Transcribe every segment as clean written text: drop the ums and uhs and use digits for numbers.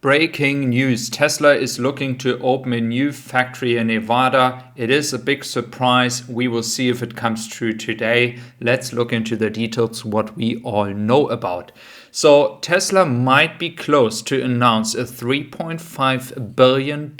Breaking news. Tesla is looking to open a new factory in Nevada. It is a big surprise. We will see if it comes true today. Let's look into the details, what we all know about. So Tesla might be close to announce a $3.5 billion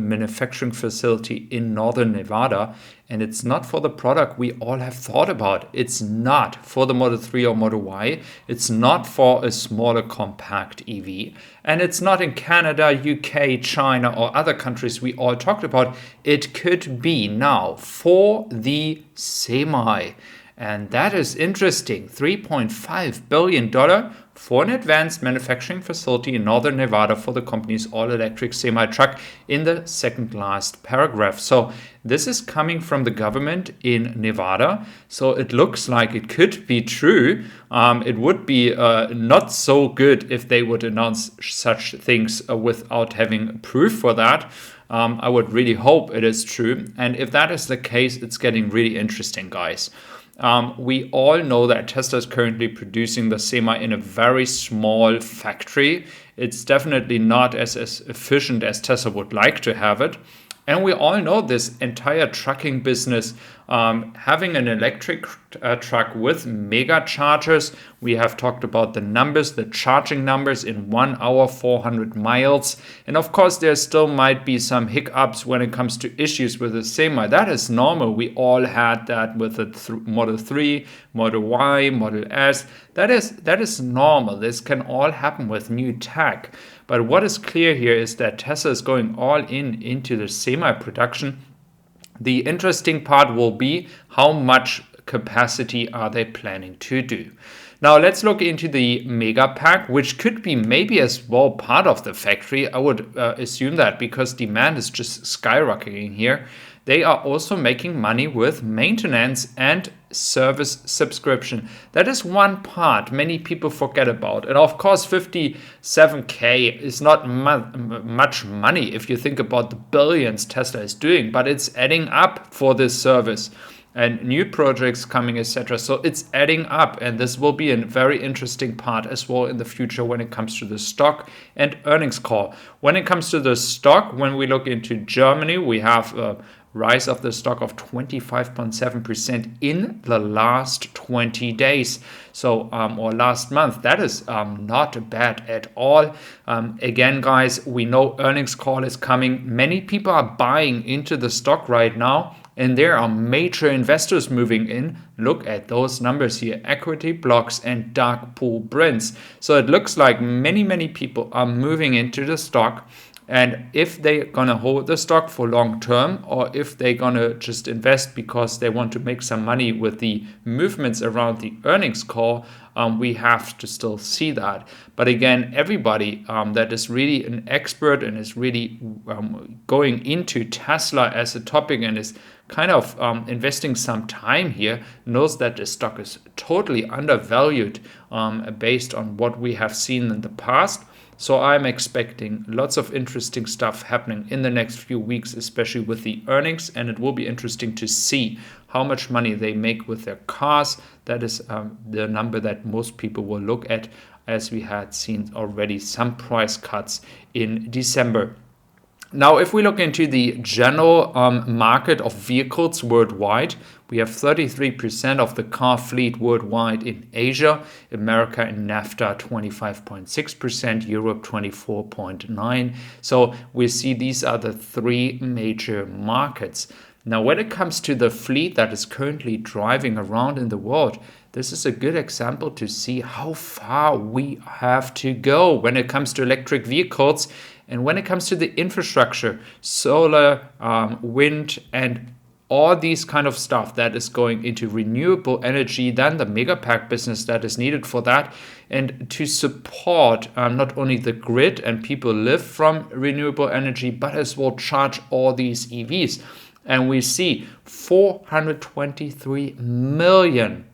manufacturing facility in northern Nevada. And it's not for the product we all have thought about. It's not for the Model 3 or Model Y. It's not for a smaller compact EV. And it's not in Canada, UK, China, or other countries we all talked about. It could be now for the Semi. And that is interesting. $3.5 billion for an advanced manufacturing facility in northern Nevada for the company's all-electric semi-truck in the second last paragraph. So this is coming from the government in Nevada. So it looks like it could be true. It would be not so good if they would announce such things without having proof for that. I would really hope it is true. And if that is the case, it's getting really interesting, guys. We all know that Tesla is currently producing the Semi in a very small factory. It's definitely not as efficient as Tesla would like to have it. And we all know this entire trucking business, having an electric truck with mega chargers. We have talked about the numbers, the charging numbers in 1 hour, 400 miles. And of course, there still might be some hiccups when it comes to issues with the Semi. That is normal. We all had that with the Model 3, Model Y, Model S. That is normal. This can all happen with new tech. But what is clear here is that Tesla is going all into the Semi production. The interesting part will be how much capacity are they planning to do. Now let's look into the Megapack, which could be maybe as well part of the factory. I would assume that because demand is just skyrocketing here. They are also making money with maintenance and service subscription. That is one part many people forget about. And of course, 57K is not much money if you think about the billions Tesla is doing, but it's adding up for this service and new projects coming, etc. So it's adding up, and this will be a very interesting part as well in the future when it comes to the stock and earnings call. When it comes to the stock, when we look into Germany, we have a rise of the stock of 25.7% in the last 20 days. So, or last month. That is not bad at all. Again, guys, we know earnings call is coming. Many people are buying into the stock right now, and there are major investors moving in. Look at those numbers here, equity blocks and dark pool Brents. So it looks like many people are moving into the stock. And if they're going to hold the stock for long term, or if they're going to just invest because they want to make some money with the movements around the earnings call, we have to still see that. But again, everybody that is really an expert and is really going into Tesla as a topic and is kind of investing some time here knows that the stock is totally undervalued based on what we have seen in the past. So I'm expecting lots of interesting stuff happening in the next few weeks, especially with the earnings. And it will be interesting to see how much money they make with their cars. That is the number that most people will look at, as we had seen already some price cuts in December. Now, if we look into the general market of vehicles worldwide, we have 33% of the car fleet worldwide in Asia, America and NAFTA 25.6%, Europe 24.9%. So we see these are the three major markets. Now, when it comes to the fleet that is currently driving around in the world, this is a good example to see how far we have to go when it comes to electric vehicles. And when it comes to the infrastructure, solar, wind, and all these kind of stuff that is going into renewable energy, then the Megapack business that is needed for that, and to support not only the grid and people live from renewable energy, but as well charge all these EVs. And we see 423 million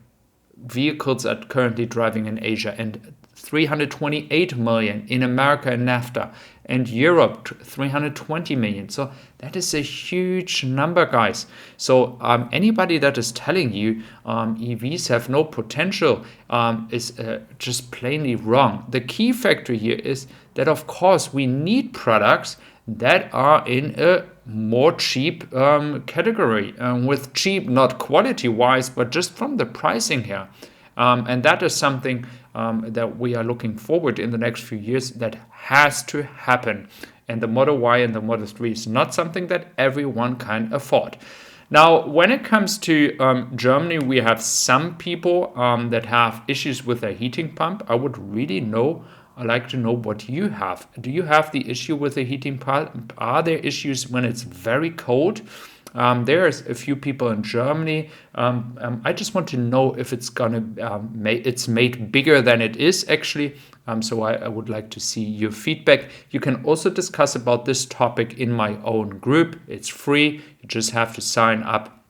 vehicles are currently driving in Asia and 328 million in America and NAFTA, and Europe 320 million. So that is a huge number, guys. So anybody that is telling you EVs have no potential is just plainly wrong. The key factor here is that of course we need products that are in a more cheap category, with cheap not quality wise but just from the pricing here, and that is something that we are looking forward in the next few years that has to happen. And the Model Y and the Model 3 is not something that everyone can afford. Now, when it comes to Germany, we have some people that have issues with their heating pump. I would really like to know what you have. Do you have the issue with the heating pump? Are there issues when it's very cold? There's a few people in Germany. I just want to know if it's it's made bigger than it is actually. So I would like to see your feedback. You can also discuss about this topic in my own group. It's free. You just have to sign up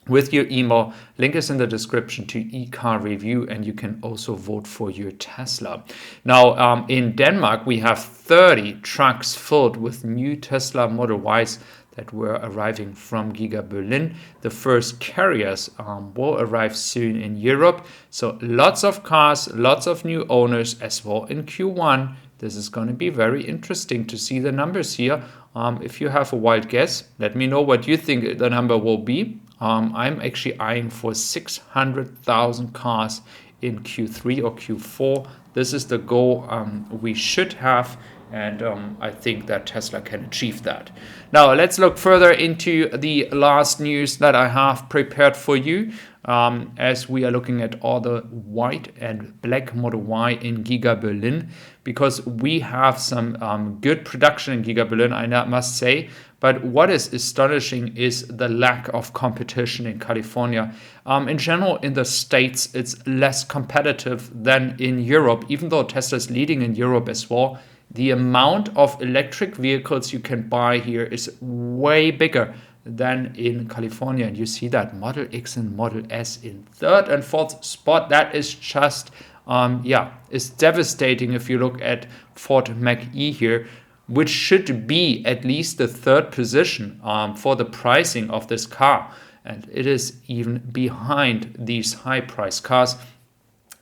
with your email. Link is in the description to eCar Review, and you can also vote for your Tesla. Now, in Denmark, we have 30 trucks filled with new Tesla Model Ys that were arriving from Giga Berlin. The first carriers will arrive soon in Europe. So lots of cars, lots of new owners as well in Q1. This is going to be very interesting to see the numbers here. If you have a wild guess, let me know what you think the number will be. I'm actually eyeing for 600,000 cars in Q3 or Q4. This is the goal we should have, and I think that Tesla can achieve that. Now, let's look further into the last news that I have prepared for you, as we are looking at all the white and black Model Y in Giga Berlin, because we have some good production in Giga Berlin, I must say. But what is astonishing is the lack of competition in California. In general, in the States, it's less competitive than in Europe, even though Tesla is leading in Europe as well. The amount of electric vehicles you can buy here is way bigger than in California. And you see that Model X and Model S in third and fourth spot. That is just, it's devastating if you look at Ford Mach-E here, which should be at least the third position for the pricing of this car. And it is even behind these high-priced cars.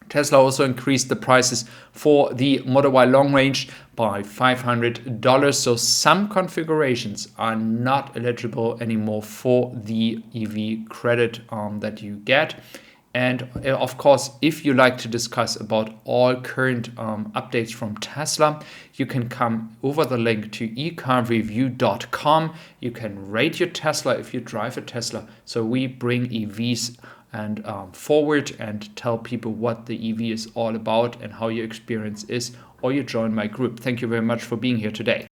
Tesla also increased the prices for the Model Y long range by $500. So some configurations are not eligible anymore for the EV credit that you get. And of course, if you like to discuss about all current updates from Tesla, you can come over the link to ecarreview.com. You can rate your Tesla if you drive a Tesla. So we bring EVs and forward and tell people what the EV is all about and how your experience is, or you join my group. Thank you very much for being here today.